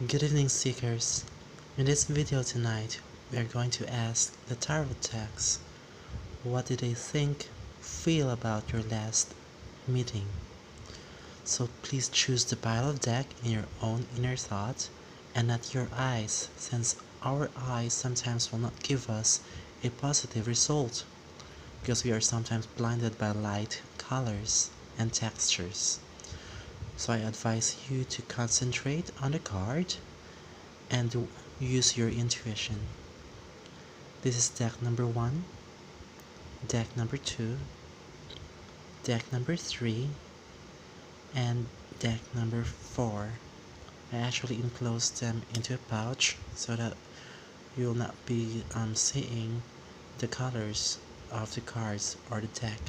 Good evening, seekers. In this video tonight, we are going to ask the tarot decks, what did they think, feel about your last meeting? So please choose the pile of deck in your own inner thought and not your eyes, since our eyes sometimes will not give us a positive result because we are sometimes blinded by light, colors, and textures. So I advise you to concentrate on the card and use your intuition. This is deck number 1, deck number 2, deck number 3, and deck number 4. I actually enclosed them into a pouch so that you'll not be seeing the colors of the cards or the deck.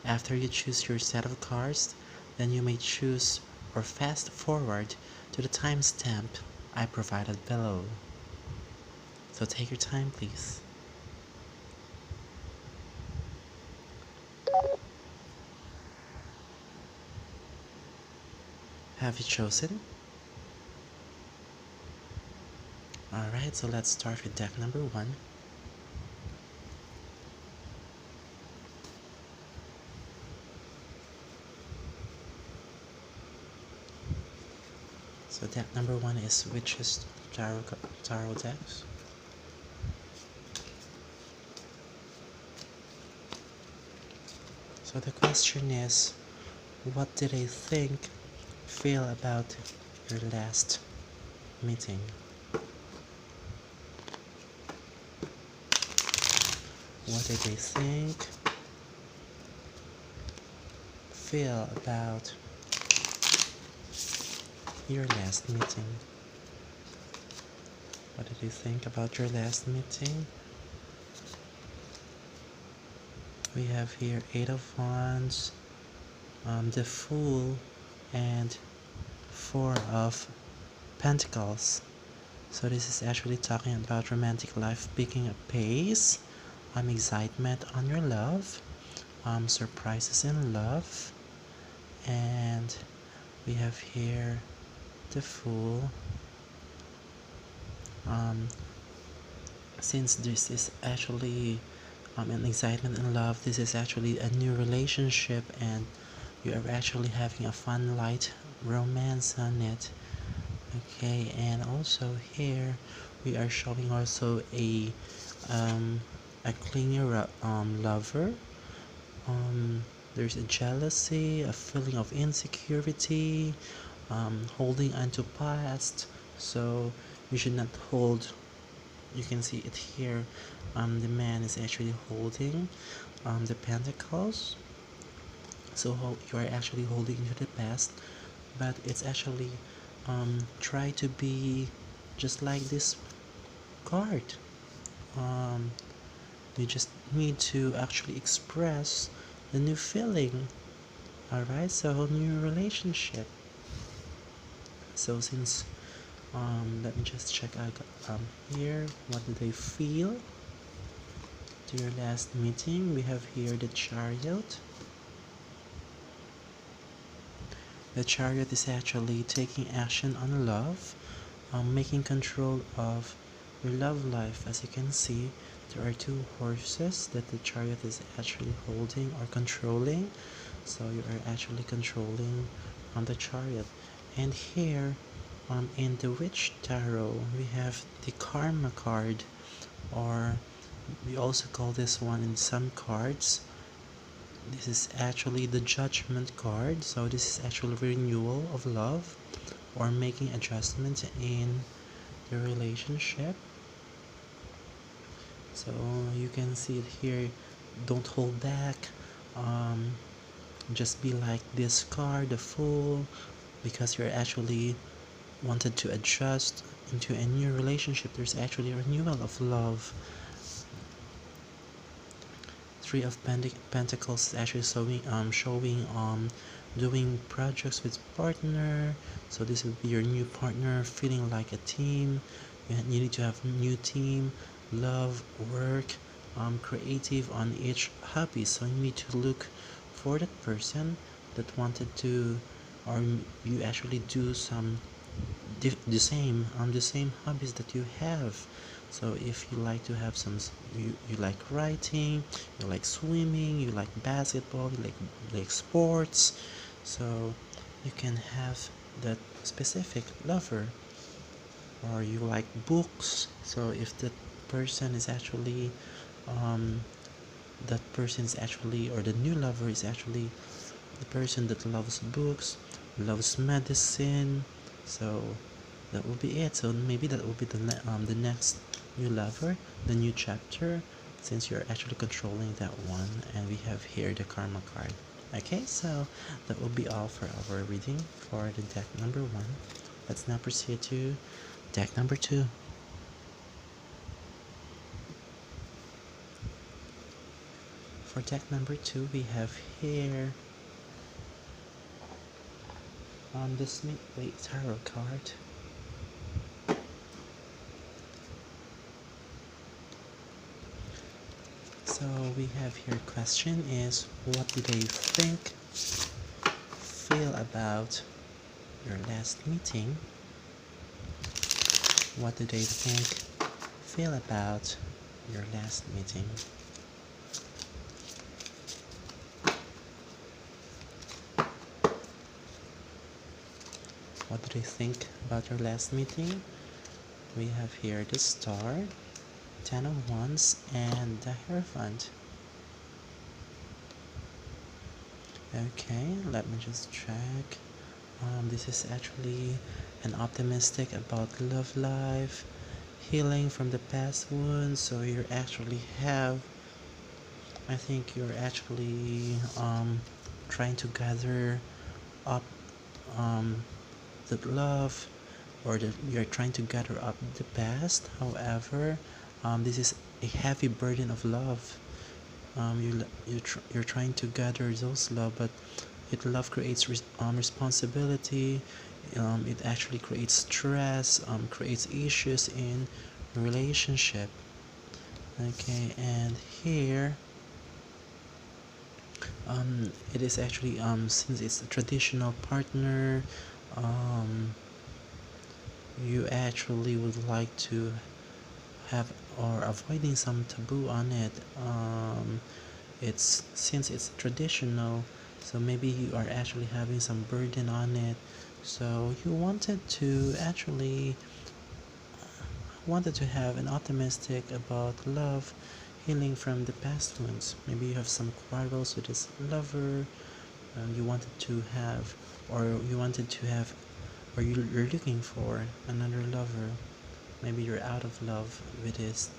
After you choose your set of cards, then you may choose or fast forward to the timestamp I provided below. So take your time, please. Have you chosen? Alright, so let's start with deck number 1. So deck number 1 is Witch's Tarot decks. So the question is, what did they think, feel about your last meeting? What did they think, feel about your last meeting? What did you think about your last meeting? We have here 8 of Wands, the Fool, and 4 of Pentacles. So this is actually talking about romantic life picking up pace, excitement on your love, surprises in love, and we have here the Fool. Since this is actually an excitement in love, this is actually a new relationship and you are actually having a fun light romance on it. Okay, and also here we are showing also a clingy lover. There's a jealousy, a feeling of insecurity, holding onto past. So you should not hold. You can see it here. The man is actually holding the pentacles. So you are actually holding into the past, but it's actually try to be just like this card. You just need to actually express the new feeling. Alright, so new relationship. So since let me just check out here, what do they feel to your last meeting? We have here the Chariot. The Chariot is actually taking action on love, making control of your love life. As you can see, there are 2 horses that the Chariot is actually holding or controlling. So you are actually controlling on the Chariot. And here in the Witch Tarot, we have the Karma card, or we also call this one in some cards. This is actually the Judgment card. So this is actually renewal of love or making adjustments in your relationship. So you can see it here. Don't hold back. Just be like this card, the Fool, because you're actually wanted to adjust into a new relationship. There's actually a renewal of love. 3 of Pentacles is actually showing doing projects with partner. So this will be your new partner, feeling like a team. You need to have new team, love, work, creative on each hobby. So you need to look for that person that wanted to, or you actually do some the same hobbies that you have. So if you like to have you like writing, you like swimming, you like basketball, you like sports, so you can have that specific lover. Or you like books, so if person is actually um or the new lover is actually the person that loves books, loves medicine, so that will be it. So maybe that will be the next new lover, the new chapter, since you're actually controlling that one. And we have here the karma card. Okay, so that will be all for our reading for the deck number 1. Let's now proceed to deck number 2. For deck number 2, we have here the WAITE tarot card. So we have here, question is, what do they feel about your last meeting? What do they feel about your last meeting? What do they think about your last meeting? We have here the Star, 10 of Wands, and the Hierophant. Okay, let me just check. This is actually an optimistic about love life, healing from the past wounds. So you actually have, I think you're actually trying to gather up the love, or you're trying to gather up the past. However, this is a heavy burden of love. You're trying to gather those love, but love creates responsibility. It actually creates stress, creates issues in relationship. Okay, and here it is actually since it's a traditional partner, you actually would like to have or avoiding some taboo on it. It's since it's traditional, so maybe you are actually having some burden on it, so you wanted to have an optimistic about love, healing from the past wounds. Maybe you have some quarrels with this lover. You wanted to have, or you're looking for another lover. Maybe you're out of love with this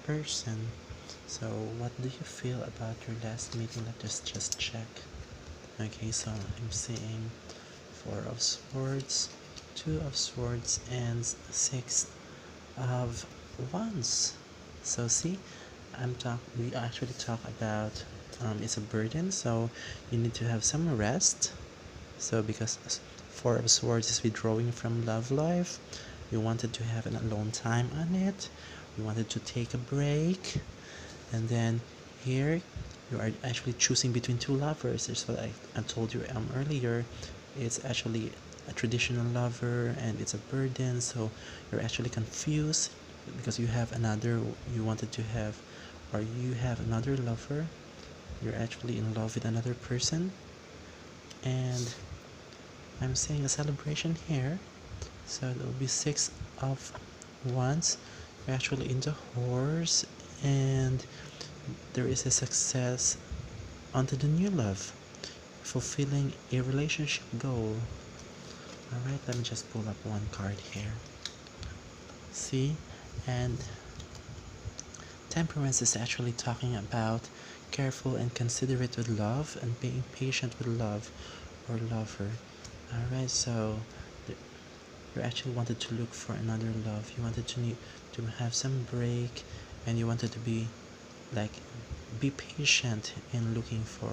person. So what do you feel about your last meeting? Let's just check. Okay, so I'm seeing 4 of Swords, 2 of Swords, and 6 of Wands. So see, we actually talk about it's a burden, so you need to have some rest. So because 4 of Swords is withdrawing from love life, you wanted to have an alone time on it, you wanted to take a break, and then here you are actually choosing between 2 lovers. That's what I told you earlier. It's actually a traditional lover and it's a burden, so you're actually confused because you have another lover. You're actually in love with another person, and I'm seeing a celebration here. So it will be 6 of Wands. You're actually in the horse, and there is a success onto the new love, fulfilling a relationship goal. Alright, let me just pull up one card here. See, and Temperance is actually talking about careful and considerate with love and being patient with love or lover. Alright, so you actually wanted to look for another love. You wanted to have some break, and you wanted to be patient in looking for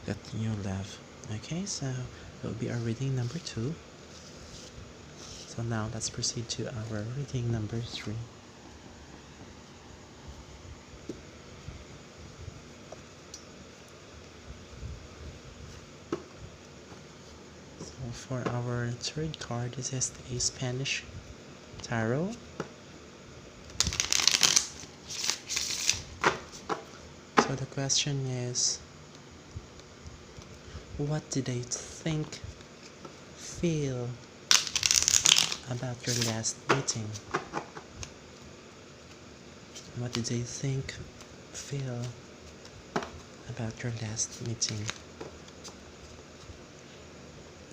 that new love. Okay, so that will be our reading number 2. So now let's proceed to our reading number 3. So for our third card. This is a Spanish tarot. So the question is, what did they think, feel about your last meeting? What did they think, feel about your last meeting?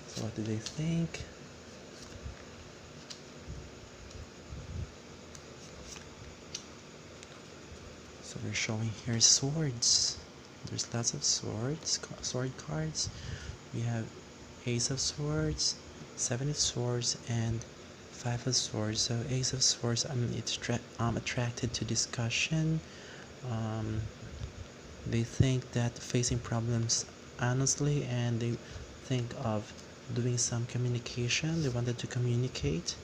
So what did they think? So we're showing here swords. There's lots of swords, sword cards. We have Ace of Swords, Seven of Swords, and Five of Swords. So Ace of Swords, it's attracted to discussion. They think that facing problems honestly, and they think of doing some communication. They wanted to communicate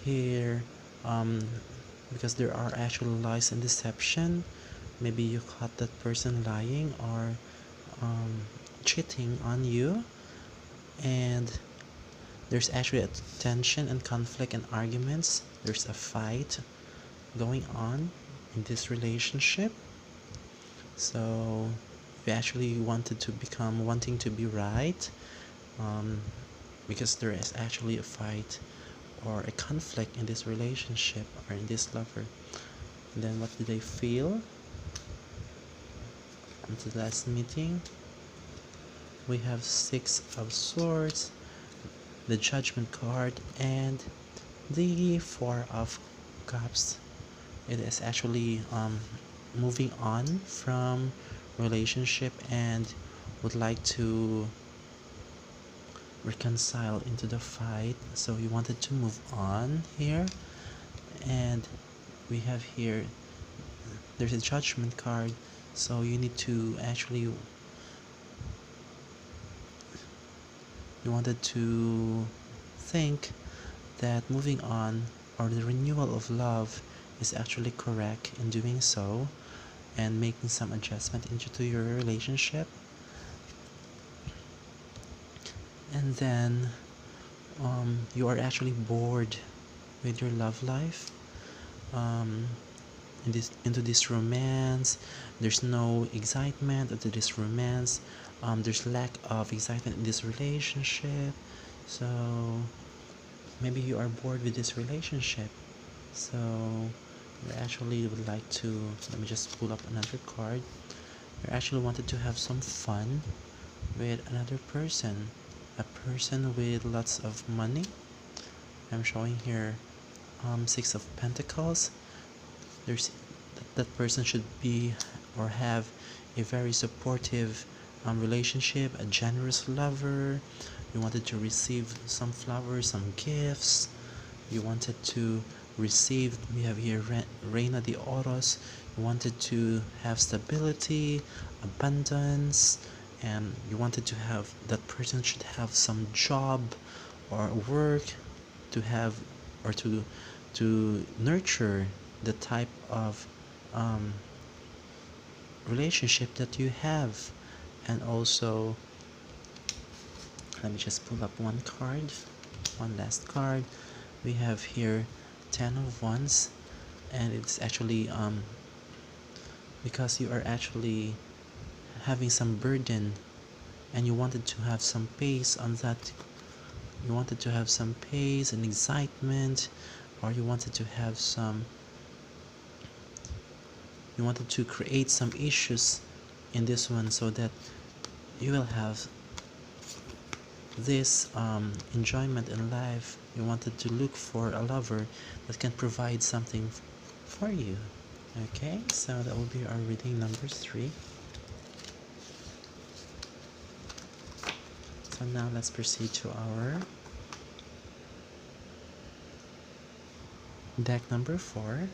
here, because there are actual lies and deception. Maybe you caught that person lying or cheating on you, and there's actually a tension and conflict and arguments. There's a fight going on in this relationship. So you actually wanting to be right, because there is actually a fight or a conflict in this relationship or in this lover. And then what do they feel? Until the last meeting, we have Six of Swords, the Judgment card, and the Four of Cups. It is actually moving on from relationship and would like to reconcile into the fight. So you wanted to move on here, and we have here, there's a Judgment card. So you need to actually, you wanted to think that moving on or the renewal of love is actually correct in doing so and making some adjustment into your relationship. And then you are actually bored with your love life, into this romance. There's no excitement into this romance. There's lack of excitement in this relationship. So maybe you are bored with this relationship. So you actually would like to, let me just pull up another card. You actually wanted to have some fun with another person, a person with lots of money. I'm showing here Six of Pentacles. There's that person should be or have a very supportive relationship, a generous lover. You wanted to receive some flowers, some gifts. You wanted to receive, we have here Reina de Oros. You wanted to have stability, abundance, and you wanted to have, that person should have some job or work to have, or to nurture the type of relationship that you have. And also, let me just pull up one last card. We have here Ten of Wands, and it's actually because you are actually having some burden and you wanted to have some pace on that. You wanted to have some pace and excitement, or you wanted to have some, you wanted to create some issues in this one so that you will have this enjoyment in life. You wanted to look for a lover that can provide something for you. Okay, so that will be our reading number 3. So now let's proceed to our deck number 4.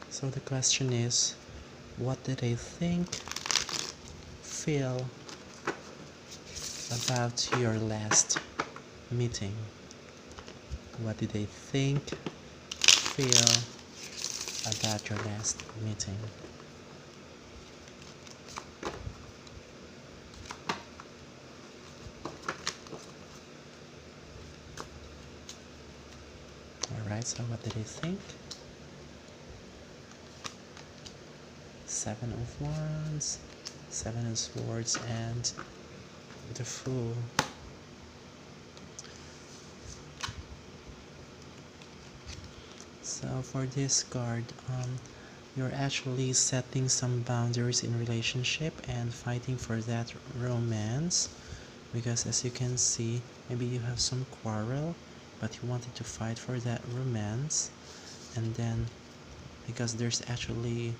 So the question is, what did I think, feel about your last meeting? What did they think, feel about your last meeting. Alright, so what did they think? 7 of Wands, 7 of Swords, and the Fool. So for this card, you're actually setting some boundaries in relationship and fighting for that romance, because as you can see, maybe you have some quarrel, but you wanted to fight for that romance, and then because there's actually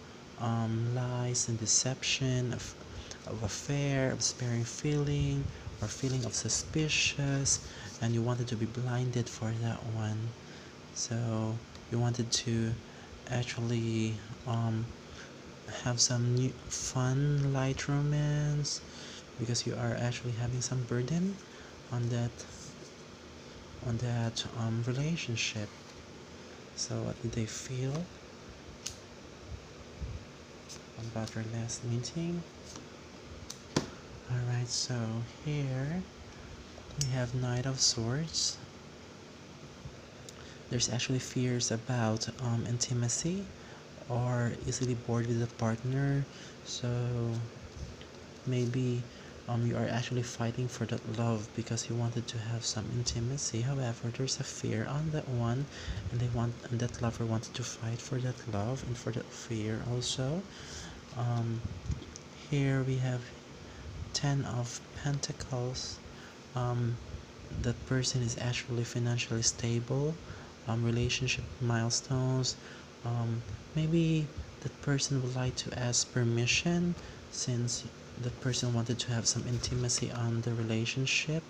lies and deception of affair, of sparing feeling, or feeling of suspicious, and you wanted to be blinded for that one. So you wanted to actually have some new fun light romance, because you are actually having some burden on that relationship. So what did they feel about your last meeting? Alright, so here we have Knight of Swords. There's actually fears about intimacy, or easily bored with a partner. So maybe you are actually fighting for that love because you wanted to have some intimacy. However, there's a fear on that one, and that lover wanted to fight for that love and for that fear also. Here we have 10 of Pentacles. That person is actually financially stable, relationship milestones. Maybe that person would like to ask permission, since that person wanted to have some intimacy on the relationship.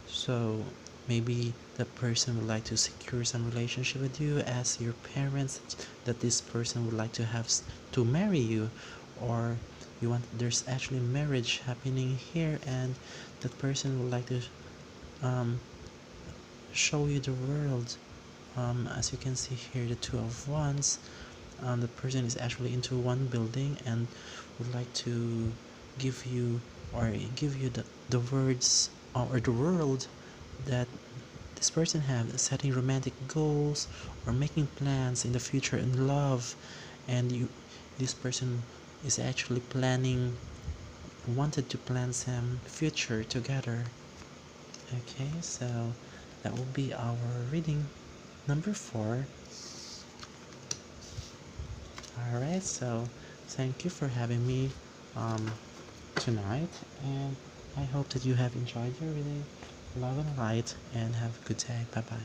So maybe that person would like to secure some relationship with you, ask your parents that this person would like to have to marry you, or there's actually marriage happening here, and that person would like to show you the world. As you can see here, the Two of Wands, the person is actually into one building and would like to give you the words or the world that this person have, setting romantic goals or making plans in the future in love, and this person is actually wanted to plan some future together. Okay, so that will be our reading number 4. Alright, so thank you for having me tonight, and I hope that you have enjoyed your reading. Love and light, and have a good day. Bye bye.